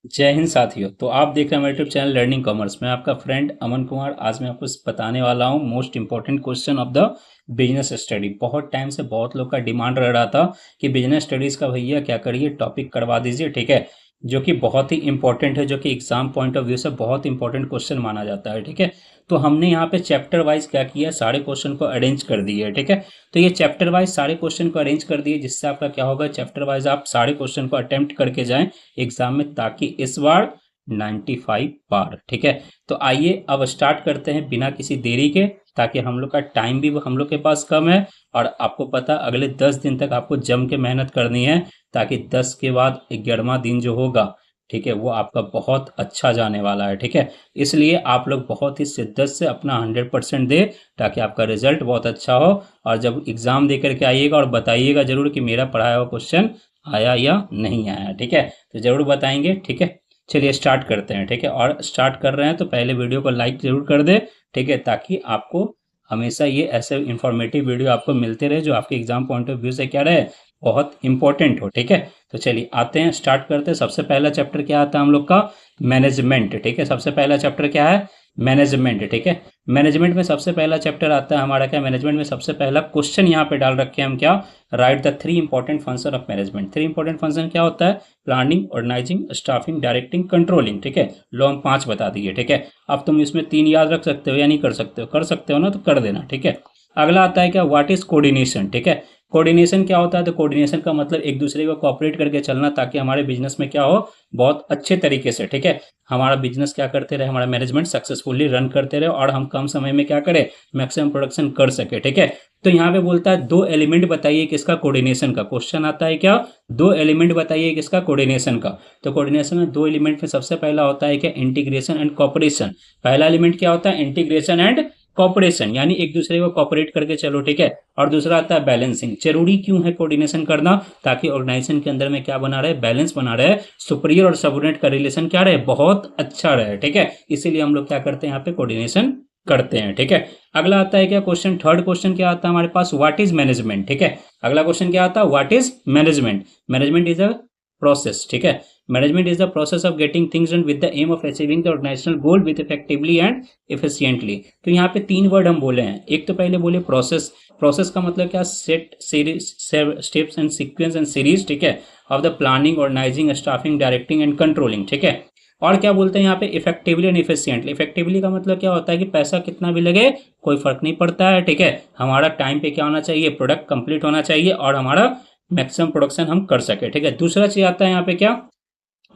जय हिंद साथियों। तो आप देख रहे हैं हमारे यूट्यूब चैनल लर्निंग कॉमर्स। मैं आपका फ्रेंड अमन कुमार। आज मैं आपको बताने वाला हूं most important question of the business study. बहुत टाइम से बहुत लोग का डिमांड रह रहा था कि बिजनेस स्टडीज का भैया क्या करिए, टॉपिक करवा दीजिए, ठीक है, जो कि बहुत ही इंपॉर्टेंट है, जो कि एग्जाम पॉइंट ऑफ व्यू से बहुत इंपॉर्टेंट क्वेश्चन माना जाता है, ठीक है। तो हमने यहाँ पे चैप्टर वाइज क्या किया, सारे क्वेश्चन को अरेंज कर दिए, ठीक है। तो ये चैप्टर वाइज सारे क्वेश्चन को अरेंज कर दिए, जिससे आपका क्या होगा, चैप्टर वाइज आप सारे क्वेश्चन को अटेम्प्ट करके जाएं एग्जाम में, ताकि इस बार 95 पार, ठीक है। तो आइए अब स्टार्ट करते हैं बिना किसी देरी के, ताकि हम लोग का टाइम भी हम लोग के पास कम है। और आपको पता अगले 10 दिन तक आपको जम के मेहनत करनी है, ताकि 10 के बाद 11वां दिन जो होगा, ठीक है, वो आपका बहुत अच्छा जाने वाला है, ठीक है। इसलिए आप लोग बहुत ही शिद्दत से अपना 100% दे, ताकि आपका रिजल्ट बहुत अच्छा हो। और जब एग्जाम दे करके आइएगा और बताइएगा जरूर कि मेरा पढ़ाया हुआ क्वेश्चन आया या नहीं आया, ठीक है। तो जरूर बताएंगे, ठीक है। चलिए स्टार्ट करते हैं, ठीक है। और स्टार्ट कर रहे हैं तो पहले वीडियो को लाइक जरूर कर दे, ठीक है, ताकि आपको हमेशा ये ऐसे इंफॉर्मेटिव वीडियो आपको मिलते रहे, जो आपके एग्जाम पॉइंट ऑफ व्यू से क्या रहे, बहुत इंपॉर्टेंट हो, ठीक है। तो चलिए आते हैं, स्टार्ट करते हैं। सबसे पहला चैप्टर क्या आता है हम लोग का, मैनेजमेंट, ठीक है। सबसे पहला चैप्टर क्या है, मैनेजमेंट, ठीक है। मैनेजमेंट में सबसे पहला चैप्टर आता है हमारा क्या, मैनेजमेंट में सबसे पहला क्वेश्चन यहाँ पे डाल रखे हैं हम, क्या, right the 3 important function of management. 3 important function क्या होता है, planning, organizing, staffing, directing, controlling, ठीक है। लो हम 5 बता दिए, ठीक है। अब तुम इसमें 3 याद रख सकते हो या नहीं कर सकते हो, कर सकते हो ना, तो कर देना, ठीक है। अगला आता है क्या, व्हाट इज कोऑर्डिनेशन, ठीक है। कोऑर्डिनेशन क्या होता है, तो कोऑर्डिनेशन का मतलब एक दूसरे को कोऑपरेट करके चलना, ताकि हमारे बिजनेस में क्या हो, बहुत अच्छे तरीके से, ठीक है, हमारा बिजनेस क्या करते रहे, हमारा मैनेजमेंट सक्सेसफुली रन करते रहे, और हम कम समय में क्या करें, मैक्सिमम प्रोडक्शन कर सके, ठीक है। तो यहाँ पे बोलता है 2 एलिमेंट बताइए किसका, कोऑर्डिनेशन का। क्वेश्चन आता है क्या, 2 एलिमेंट बताइए किसका, कोऑर्डिनेशन का। तो कोऑर्डिनेशन में 2 एलिमेंट में सबसे पहला होता है क्या, इंटीग्रेशन एंड कॉपरेशन। पहला एलिमेंट क्या होता है, इंटीग्रेशन एंड कॉपरेशन, यानी एक दूसरे को कॉपरेट करके चलो, ठीक है। और दूसरा आता है बैलेंसिंग। जरूरी क्यों है कोऑर्डिनेशन करना, ताकि ऑर्गेनाइजेशन के अंदर में क्या बना रहे, बैलेंस बना रहे, सुपीरियर और सबऑर्डिनेट का रिलेशन क्या रहे, बहुत अच्छा रहे, ठीक है। इसीलिए हम लोग क्या करते हैं, यहाँ पे कोऑर्डिनेशन करते हैं, ठीक है। अगला आता है क्या क्वेश्चन, थर्ड क्वेश्चन क्या आता है हमारे पास, व्हाट इज मैनेजमेंट, ठीक है। अगला क्वेश्चन क्या आता है, what is management. Management is a process, ठीक है। Management is the process of getting things done with the aim of achieving the organizational goal with effectively and efficiently. तो यहाँ पे 3 वर्ड हम बोले हैं। एक तो पहले बोले प्रोसेस। प्रोसेस का मतलब क्या, set, series, steps and sequence and series, ठीक है, of the planning, organizing, staffing, directing and controlling, ठीक है। और क्या बोलते हैं यहाँ पे, इफेक्टिवली एंड इफिशिएंटली। इफेक्टिवली का मतलब क्या होता है कि पैसा कितना भी लगे कोई फर्क नहीं पड़ता है, ठीक है। हमारा टाइम पे क्या होना चाहिए, प्रोडक्ट कंप्लीट होना चाहिए, और हमारा मैक्सिमम प्रोडक्शन हम कर सके, ठीक है। दूसरा चीज आता है यहाँ पे क्या,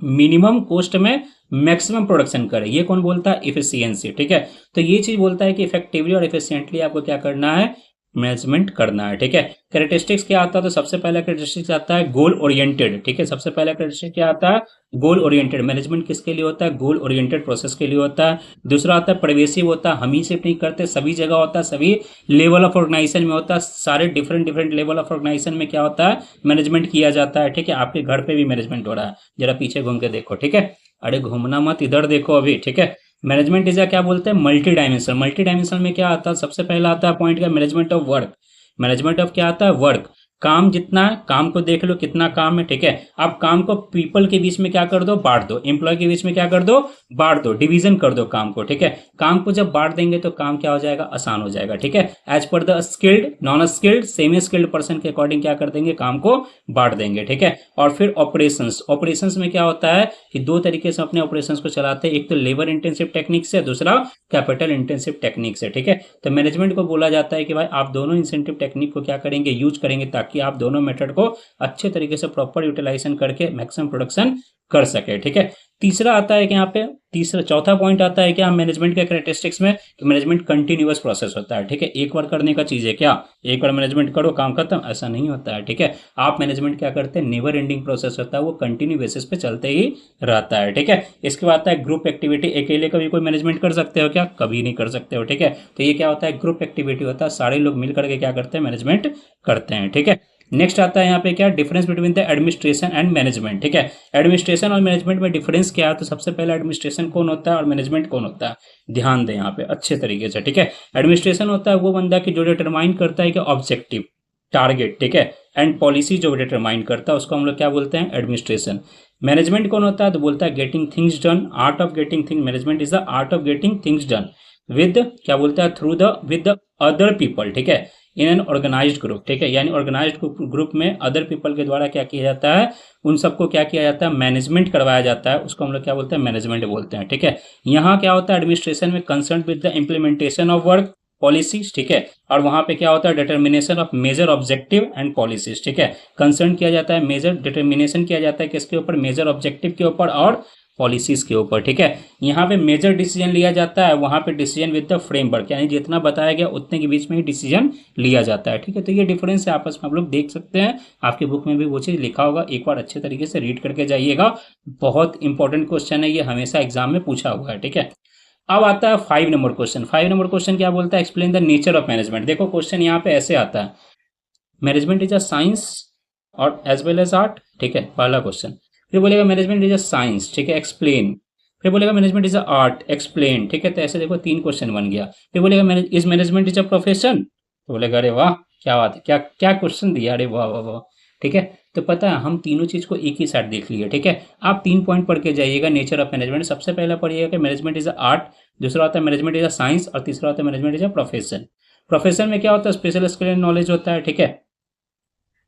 मिनिमम कॉस्ट में मैक्सिमम प्रोडक्शन करें। ये कौन बोलता है, इफिशियंसी, ठीक है। तो ये चीज बोलता है कि इफेक्टिवली और इफिशियंटली आपको क्या करना है, मैनेजमेंट करना है, ठीक है। कैरेक्टरिस्टिक्स क्या आता है, तो सबसे पहला कैरेक्टरिस्टिक्स आता है गोल ओरिएंटेड, ठीक है। सबसे पहला कैरेक्टरिस्टिक क्या आता है, गोल ओरिएंटेड। मैनेजमेंट किसके लिए होता है, गोल ओरिएंटेड प्रोसेस के लिए होता है। दूसरा आता है परवेसिव, होता है हम ही सिर्फ नहीं करते, सभी जगह होता है, सभी लेवल ऑफ ऑर्गेनाइजेशन में होता है, सारे different different level of organization में क्या होता है, मैनेजमेंट किया जाता है, ठीक है। आपके घर पे भी मैनेजमेंट हो रहा है, जरा पीछे घूम के देखो, ठीक है। अरे घूमना मत, इधर देखो अभी, ठीक है। मैनेजमेंट इज क्या बोलते हैं, मल्टी डायमेंशन। मल्टी डायमेंशन में क्या आता है, सबसे पहला आता है पॉइंट का, management of work. Management of क्या आता है, वर्क। काम जितना है, काम को देख लो कितना काम है, ठीक है। अब काम को पीपल के बीच में क्या कर दो, बांट दो। एम्प्लॉय के बीच में क्या कर दो, बांट दो, डिवीजन कर दो काम को, ठीक है। काम को जब बांट देंगे तो काम क्या हो जाएगा, आसान हो जाएगा, ठीक है। As per the skilled, non skilled, semi skilled person के अकॉर्डिंग क्या कर देंगे, काम को बांट देंगे, ठीक है। और फिर ऑपरेशंस। ऑपरेशंस में क्या होता है कि 2 तरीके से अपने ऑपरेशंस को चलाते हैं, एक तो लेबर इंटेंसिव टेक्निक से, दूसरा कैपिटल इंटेंसिव टेक्निक से, ठीक है। तो मैनेजमेंट को बोला जाता है कि भाई आप दोनों इंसेंटिव टेक्निक को क्या करेंगे, यूज करेंगे, ताकि आप दोनों मेथड को अच्छे तरीके से प्रॉपर यूटिलाइजेशन करके मैक्सिमम प्रोडक्शन कर सके, ठीक है। तीसरा आता है कि यहाँ पे तीसरा चौथा पॉइंट आता है क्या, मैनेजमेंट के कैरेक्टरिस्टिक्स में, कि मैनेजमेंट कंटिन्यूअस प्रोसेस होता है, ठीक है। एक बार करने का चीज है क्या, एक बार मैनेजमेंट करो काम खत्म, ऐसा नहीं होता है, ठीक है। आप मैनेजमेंट क्या करते हैं, नेवर एंडिंग प्रोसेस होता है, वो कंटिन्यू बेसिस पे चलते ही रहता है, ठीक है। इसके बाद आता है ग्रुप एक्टिविटी। अकेले कभी कोई मैनेजमेंट कर सकते हो क्या, कभी नहीं कर सकते हो, ठीक है। तो ये क्या होता है, ग्रुप एक्टिविटी होता है, सारे लोग मिलकर के क्या करते हैं, मैनेजमेंट करते हैं, ठीक है। नेक्स्ट आता है यहाँ पे क्या, difference between the administration and management, ठीक है। एडमिनिस्ट्रेशन और मैनेजमेंट में डिफरेंस क्या है, तो सबसे पहले एडमिनिस्ट्रेशन कौन होता है और मैनेजमेंट कौन होता है, ध्यान दें यहाँ पे अच्छे तरीके से, ठीक है। एडमिनिस्ट्रेशन होता है वो बंदा की जो डिटरमाइन करता है कि ऑब्जेक्टिव, टारगेट, ठीक है, एंड पॉलिसी जो डिटरमाइन करता है, उसको हम लोग क्या बोलते हैं, एडमिनिस्ट्रेशन। मैनेजमेंट कौन होता है? तो बोलता है getting things done, art of getting things, management is the art of getting things done with, क्या बोलता है, through the with the other people, ठीक है, इन एन ऑर्गेनाइज्ड ग्रुप, ठीक है, यानी ऑर्गेनाइज्ड ग्रुप में अदर पीपल के द्वारा क्या किया जाता है, उन सबको क्या किया जाता है, मैनेजमेंट करवाया जाता है, उसको हम लोग क्या बोलते हैं, मैनेजमेंट बोलते हैं, ठीक है। यहाँ क्या होता है, एडमिनिस्ट्रेशन में concern with the implementation of work policies, ठीक है, और वहां पे क्या होता है, determination of major objective and policies, ठीक है, कंसर्न किया जाता है, मेजर डिटर्मिनेशन किया जाता है किसके ऊपर, मेजर ऑब्जेक्टिव के ऊपर और पॉलिसीज के ऊपर, ठीक है। यहाँ पे मेजर डिसीजन लिया जाता है, वहां पे डिसीजन विद द फ्रेमवर्क, यानी जितना बताया गया उतने के बीच में ही डिसीजन लिया जाता है, ठीक है। तो ये डिफरेंस है आपस में, आप लोग देख सकते हैं, आपके बुक में भी वो चीज लिखा होगा, एक बार अच्छे तरीके से रीड करके जाइएगा, बहुत इंपॉर्टेंट क्वेश्चन है ये, हमेशा एग्जाम में पूछा हुआ है, ठीक है। अब आता है 5 नंबर क्वेश्चन। 5 नंबर क्वेश्चन क्या बोलता है, explain the nature of management. देखो क्वेश्चन यहाँ पे ऐसे आता है, मैनेजमेंट इज अ साइंस और एज वेल एज आर्ट, ठीक है, पहला क्वेश्चन। फिर बोलेगा मैनेजमेंट इज अ साइंस, ठीक है, एक्सप्लेन। फिर बोलेगा management is a art, explain, ठीक है। तो ऐसे देखो 3 क्वेश्चन बन गया। फिर बोलेगा is management is a profession, तो बोलेगा अरे वाह क्या बात है, क्या क्या क्वेश्चन दिया, अरे वाह वाह वाह, ठीक है। तो पता है हम तीनों चीज को एक ही साथ देख लिए, ठीक है। आप 3 पॉइंट पढ़ के जाइएगा नेचर ऑफ मैनेजमेंट। सबसे पहला पढ़िएगा कि मैनेजमेंट इज अ आर्ट, दूसरा होता है मैनेजमेंट इज अ साइंस, और तीसरा होता है management is a profession. Profession में क्या होता है, स्पेशल स्किल नॉलेज होता है, ठीक है।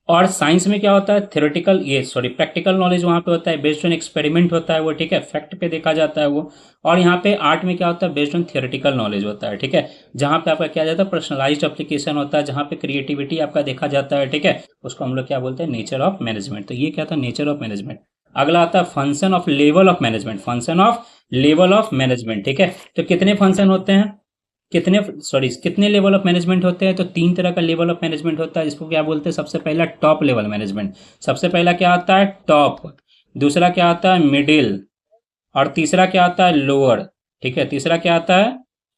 और साइंस में क्या होता है, थ्योरेटिकल, ये सॉरी प्रैक्टिकल नॉलेज वहां पे होता है, बेस्ड ऑन एक्सपेरिमेंट होता है वो, ठीक है, फैक्ट पे देखा जाता है वो। और यहाँ पे आर्ट में क्या होता है, बेस्ड ऑन थियोरेटिकल नॉलेज होता है, ठीक है, जहां पे आपका क्या जाता है, पर्सनलाइज्ड एप्लीकेशन होता है, जहां पे क्रिएटिविटी आपका देखा जाता है, ठीक है, उसको हम लोग क्या बोलते हैं, नेचर ऑफ मैनेजमेंट। तो ये क्या था, नेचर ऑफ मैनेजमेंट। अगला आता है function of level of management, function of level of management, ठीक है। तो कितने फंक्शन होते हैं, कितने लेवल ऑफ मैनेजमेंट होते हैं, तो 3 तरह का लेवल ऑफ मैनेजमेंट होता है, जिसको क्या बोलते हैं, सबसे पहला टॉप लेवल मैनेजमेंट, सबसे पहला क्या आता है, टॉप, दूसरा क्या आता है, मिडिल, और तीसरा क्या आता है, लोअर, ठीक है, तीसरा क्या आता है,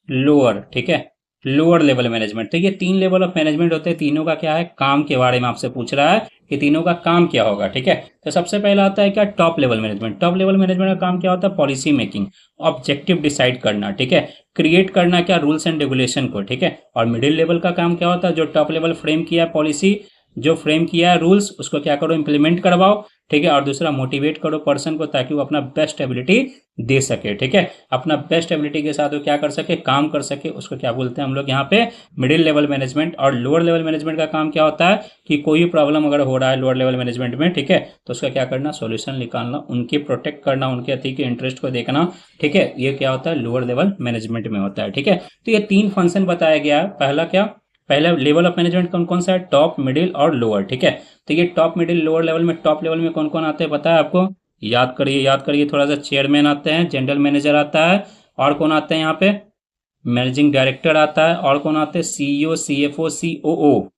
लोअर, ठीक है, लोअर लेवल मैनेजमेंट। तो ये 3 लेवल ऑफ मैनेजमेंट होते हैं, तीनों का क्या है, काम के बारे में आपसे पूछ रहा है कि तीनों का काम क्या होगा, ठीक है। तो सबसे पहला आता है क्या, top level management. Top level management का काम क्या होता है, पॉलिसी मेकिंग, ऑब्जेक्टिव डिसाइड करना, ठीक है, क्रिएट करना क्या, रूल्स एंड रेगुलेशन को, ठीक है। और मिडिल लेवल का काम क्या होता है, जो टॉप लेवल फ्रेम किया है पॉलिसी, जो फ्रेम किया है रूल्स, उसको क्या करो, इंप्लीमेंट करवाओ, ठीक है। और दूसरा मोटिवेट करो पर्सन को, ताकि वो अपना बेस्ट एबिलिटी दे सके, ठीक है, अपना बेस्ट एबिलिटी के साथ वो क्या कर सके, काम कर सके, उसको क्या बोलते हैं हम लोग यहाँ पे, मिडिल लेवल मैनेजमेंट। और लोअर लेवल मैनेजमेंट का काम क्या होता है कि कोई प्रॉब्लम अगर हो रहा है लोअर लेवल मैनेजमेंट में, ठीक है, तो उसका क्या करना, सॉल्यूशन निकालना, उनकी प्रोटेक्ट करना, उनके अति के इंटरेस्ट को देखना, ठीक है, ये क्या होता है, लोअर लेवल मैनेजमेंट में होता है, ठीक है। तो ये 3 फंक्शन बताया गया है। पहला क्या, पहला लेवल ऑफ मैनेजमेंट कौन कौन सा है, टॉप, मिडिल और लोअर, ठीक है। तो ये टॉप, मिडिल, लोअर लेवल में, टॉप लेवल में कौन कौन आते हैं पता है आपको, याद करिए याद करिए थोड़ा सा, चेयरमैन आते हैं, जनरल मैनेजर आता है, और कौन आते हैं यहाँ पे, मैनेजिंग डायरेक्टर आता है, और कौन आते हैं, सीईओ, सीएफओ, सीओओ,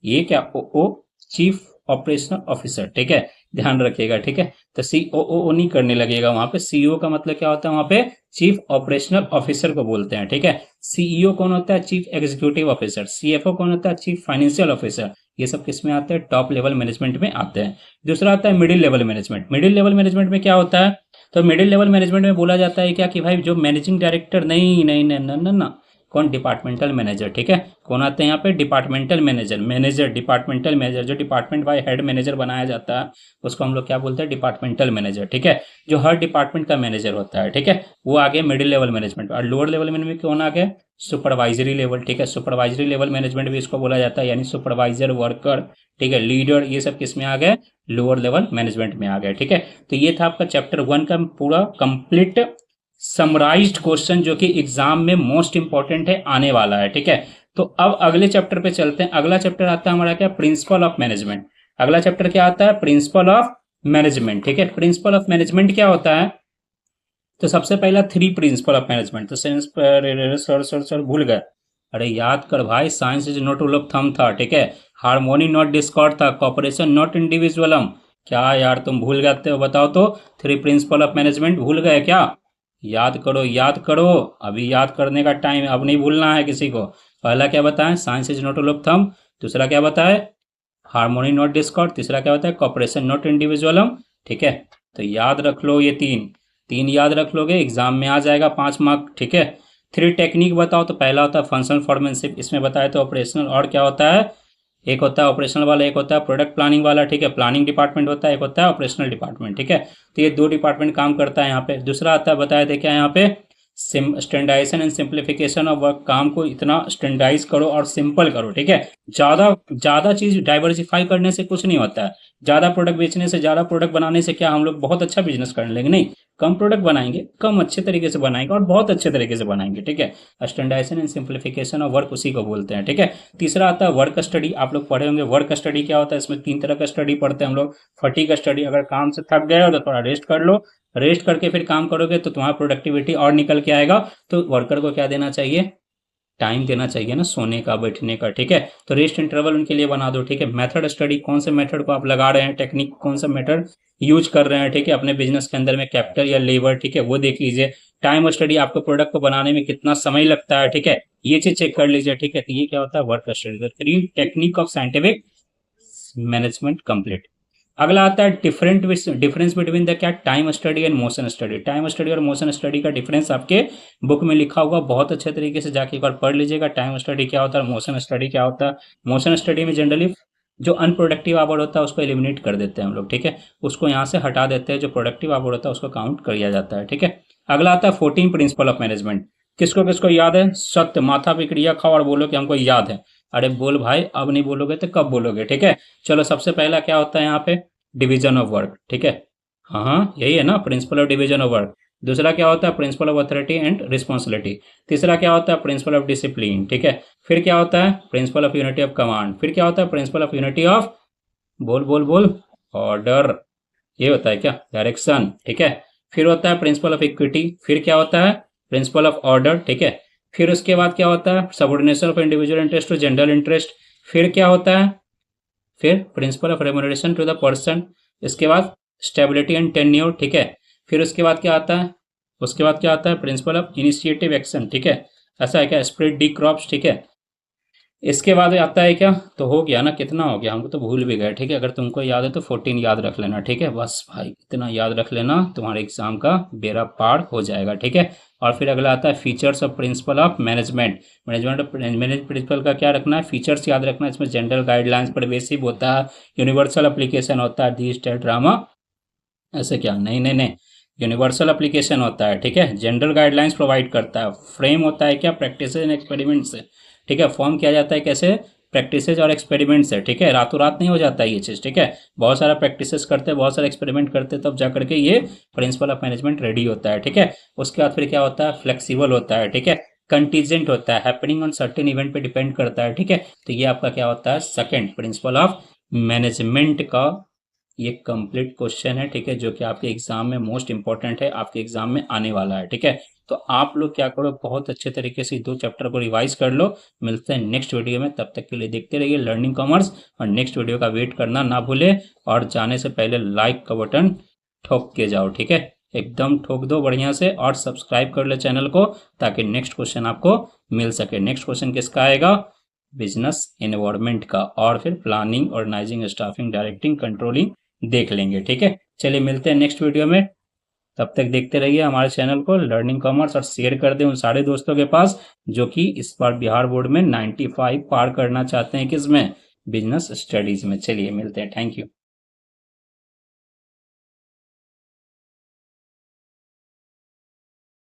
ये क्या, ओ चीफ ऑपरेशनल ऑफिसर, ठीक है, ध्यान रखिएगा, ठीक है। तो सीओओ नहीं करने लगेगा वहां पे, सीईओ का मतलब क्या होता है, वहां पे चीफ ऑपरेशनल ऑफिसर को बोलते हैं, ठीक है। सीईओ कौन होता है, चीफ एग्जीक्यूटिव ऑफिसर, सीएफओ कौन होता है, चीफ फाइनेंशियल ऑफिसर, ये सब किस में आते हैं, टॉप लेवल मैनेजमेंट में आते हैं। दूसरा आता है middle level management. Middle level management में क्या होता है, तो मिडिल लेवल मैनेजमेंट में बोला जाता है क्या कि भाई जो मैनेजिंग डायरेक्टर, नहीं नहीं नहीं ना ना ना, कौन, डिपार्टमेंटल मैनेजर, ठीक है, कौन आते हैं यहाँ पे, departmental manager, manager departmental manager, जो डिपार्टमेंट बाय हेड मैनेजर बनाया जाता है उसको हम लोग क्या बोलते हैं, डिपार्टमेंटल मैनेजर, ठीक है, जो हर डिपार्टमेंट का मैनेजर होता है, ठीक है, वो आगे मिडिल लेवल मैनेजमेंट। और लोअर लेवल मैनेजमेंट कौन आ गया, सुपरवाइजरी लेवल, ठीक है, सुपरवाइजरी लेवल मैनेजमेंट भी इसको बोला जाता है, यानी सुपरवाइजर, वर्कर, ठीक है, लीडर, ये सब किस में आ गए, लोअर लेवल मैनेजमेंट में आ गए, ठीक है। तो ये था आपका चैप्टर 1 का पूरा कंप्लीट समराइज्ड क्वेश्चन, जो कि एग्जाम में मोस्ट इंपॉर्टेंट है, आने वाला है, ठीक है। तो अब अगले चैप्टर पे चलते हैं। अगला चैप्टर आता है हमारा क्या, प्रिंसिपल ऑफ मैनेजमेंट। अगला चैप्टर क्या आता है, प्रिंसिपल ऑफ मैनेजमेंट, ठीक है। प्रिंसिपल ऑफ मैनेजमेंट क्या होता है, तो सबसे पहला 3 प्रिंसिपल ऑफ मैनेजमेंट। तो सेंस सर भूल गए, अरे याद कर भाई, science is not rule of thumb था, ठीक है, हार्मोनी नॉट डिस्कॉर्ड था, कॉपरेशन नॉट इंडिविजुअलम। क्या यार तुम भूल जाते हो, बताओ तो, 3 प्रिंसिपल ऑफ मैनेजमेंट भूल गए क्या, याद करो याद करो, अभी याद करने का टाइम, अब नहीं भूलना है किसी को। पहला क्या बताएं, science is not rule of thumb, दूसरा क्या बताए, हार्मोनी नॉट डिस्कॉर्ड, तीसरा क्या बताए, कॉपरेशन नॉट इंडिविजुअलम, ठीक है। तो याद रख लो, ये तीन याद रख लोगे, एग्जाम में आ जाएगा 5 मार्क, ठीक है। 3 टेक्निक बताओ, तो पहला होता है फंक्शनल फॉर्मेनशिप, इसमें बताया तो ऑपरेशनल, और क्या होता है, एक होता है ऑपरेशनल वाला, एक होता है प्रोडक्ट प्लानिंग वाला, ठीक है, प्लानिंग डिपार्टमेंट होता है, एक होता है ऑपरेशनल डिपार्टमेंट, ठीक है। तो ये 2 डिपार्टमेंट काम करता है यहाँ पे। दूसरा आता है, बताया देखिए यहाँ पे, standardization and simplification of work, काम को इतना स्टैंडर्डाइज करो और सिंपल करो, ठीक है। ज्यादा ज्यादा चीज डाइवर्सिफाई करने से कुछ नहीं होता है, ज्यादा प्रोडक्ट बेचने से, ज्यादा प्रोडक्ट बनाने से क्या हम लोग बहुत अच्छा बिजनेस कर लेंगे? नहीं, कम प्रोडक्ट बनाएंगे, कम अच्छे तरीके से बनाएंगे और बहुत अच्छे तरीके से बनाएंगे, ठीक है। Standardization and simplification of work उसी को बोलते हैं, ठीक है। तीसरा आता है वर्क स्टडी, आप लोग पढ़े होंगे वर्क स्टडी क्या होता है। इसमें 3 तरह का स्टडी पढ़ते हैं हम लोग। फटीग स्टडी, अगर काम से थक गए हो तो थोड़ा रेस्ट कर लो, रेस्ट करके फिर काम करोगे तो तुम्हारा प्रोडक्टिविटी और निकल के आएगा। तो वर्कर को क्या देना चाहिए? टाइम देना चाहिए ना सोने का, बैठने का, ठीक है। तो रेस्ट इंटरवल उनके लिए बना दो, ठीक है। मेथड स्टडी, कौन से मेथड को आप लगा रहे हैं, टेक्निक कौन सा मेथड यूज कर रहे हैं, ठीक है, अपने बिजनेस के अंदर में, कैपिटल या लेबर, ठीक है, वो देख लीजिए। टाइम स्टडी, आपको प्रोडक्ट को बनाने में कितना समय लगता है, ठीक है, ये चीज चेक कर लीजिए, ठीक है। तो ये क्या होता है? Work study. 3 technique of scientific management complete. अगला आता है डिफरेंस बिटवीन द क्या, time study and motion study. Time study और मोशन स्टडी का डिफरेंस आपके बुक में लिखा होगा, बहुत अच्छे तरीके से जाके एक बार पढ़ लीजिएगा। टाइम स्टडी क्या होता है, मोशन स्टडी क्या होता है। मोशन स्टडी में जनरली जो अनप्रोडक्टिव आवर होता है उसको एलिमिनेट कर देते हैं हम लोग, ठीक है, उसको यहाँ से हटा देते हैं, जो प्रोडक्टिव आवर होता है उसको काउंट कर लिया जाता है, ठीक है। अगला आता है 14 प्रिंसिपल ऑफ मैनेजमेंट। किसको किसको याद है? सत्य, माथा पे क्रिया खाओ और बोलो कि हमको याद है। अरे बोल भाई, अब नहीं बोलोगे तो कब बोलोगे, ठीक है। चलो, सबसे पहला क्या होता है यहाँ पे? डिवीजन ऑफ वर्क, ठीक है। हाँ हाँ, यही है ना, principle of division of work. दूसरा क्या होता है? Principle of authority and responsibility. तीसरा क्या होता है? प्रिंसिपल ऑफ डिसिप्लिन, ठीक है। फिर क्या होता है? Principle of unity of command. फिर क्या होता है? प्रिंसिपल ऑफ यूनिटी ऑफ, बोल बोल बोल, ऑर्डर। ये होता है क्या? डायरेक्शन, ठीक है। फिर होता है प्रिंसिपल ऑफ इक्विटी। फिर क्या होता है? प्रिंसिपल ऑफ ऑर्डर, ठीक है। फिर उसके बाद क्या होता है? Subordination of individual interest to general interest. फिर क्या होता है? फिर principle of remuneration to the person. इसके बाद स्टेबिलिटी एंड टेन्योर, ठीक है। फिर उसके बाद क्या आता है? उसके बाद क्या आता है? प्रिंसिपल ऑफ इनिशिएटिव एक्शन, ठीक है। ऐसा है क्या? स्प्रेड डी क्रॉप्स, ठीक है। इसके बाद आता है क्या? तो हो गया ना, कितना हो गया, हमको तो भूल भी गए, ठीक है। अगर तुमको याद है तो 14 याद रख लेना, ठीक है। बस भाई इतना याद रख लेना, तुम्हारे एग्जाम का बेड़ा पार हो जाएगा, ठीक है। और फिर अगला आता है features of principle of management. Management principle का क्या रखना है? फीचर्स याद रखना है। इसमें जनरल गाइडलाइंस, परवेसिव होता है, यूनिवर्सल एप्लीकेशन होता है, दी स्टेट ड्रामा, ऐसे क्या, नहीं नहीं नहीं, यूनिवर्सल एप्लीकेशन होता है, ठीक है। जनरल गाइडलाइंस प्रोवाइड करता है। फ्रेम होता है क्या? प्रैक्टिसेस एंड एक्सपेरिमेंट से, ठीक है। फॉर्म किया जाता है कैसे? प्रैक्टिसेस और एक्सपेरिमेंट से, ठीक है। रातों रात नहीं हो जाता है ये चीज़, ठीक है। बहुत सारा प्रैक्टिसेस करते हैं, बहुत सारा एक्सपेरिमेंट करते हैं, तब जा करके ये प्रिंसिपल ऑफ मैनेजमेंट रेडी होता है, ठीक है। उसके बाद फिर क्या होता है? फ्लेक्सिबल होता है, ठीक है। कंटीजेंट होता है, हैपनिंग ऑन सर्टेन इवेंट पे डिपेंड करता है, ठीक है। तो ये आपका क्या होता है? सेकंड प्रिंसिपल ऑफ मैनेजमेंट का ये कंप्लीट क्वेश्चन है, ठीक है, जो कि आपके एग्जाम में मोस्ट इंपॉर्टेंट है, आपके एग्जाम में आने वाला है, ठीक है। तो आप लोग क्या करो, बहुत अच्छे तरीके से 2 चैप्टर को रिवाइज कर लो। मिलते हैं नेक्स्ट वीडियो में, तब तक के लिए देखते रहिए लर्निंग कॉमर्स, और नेक्स्ट वीडियो का वेट करना ना भूले। और जाने से पहले लाइक का बटन ठोक के जाओ, ठीक है, एकदम ठोक दो बढ़िया से, और सब्सक्राइब कर ले चैनल को, ताकि नेक्स्ट क्वेश्चन आपको मिल सके। नेक्स्ट क्वेश्चन किसका आएगा? बिजनेस एनवायरनमेंट का, और फिर planning, organizing, staffing, directing, controlling देख लेंगे, ठीक है। चलिए मिलते हैं नेक्स्ट वीडियो में, तब तक देखते रहिए हमारे चैनल को लर्निंग कॉमर्स, और शेयर कर दें उन सारे दोस्तों के पास जो कि इस बार बिहार बोर्ड में 95 पार करना चाहते हैं, किसमें? बिजनेस स्टडीज में। चलिए मिलते हैं, थैंक यू।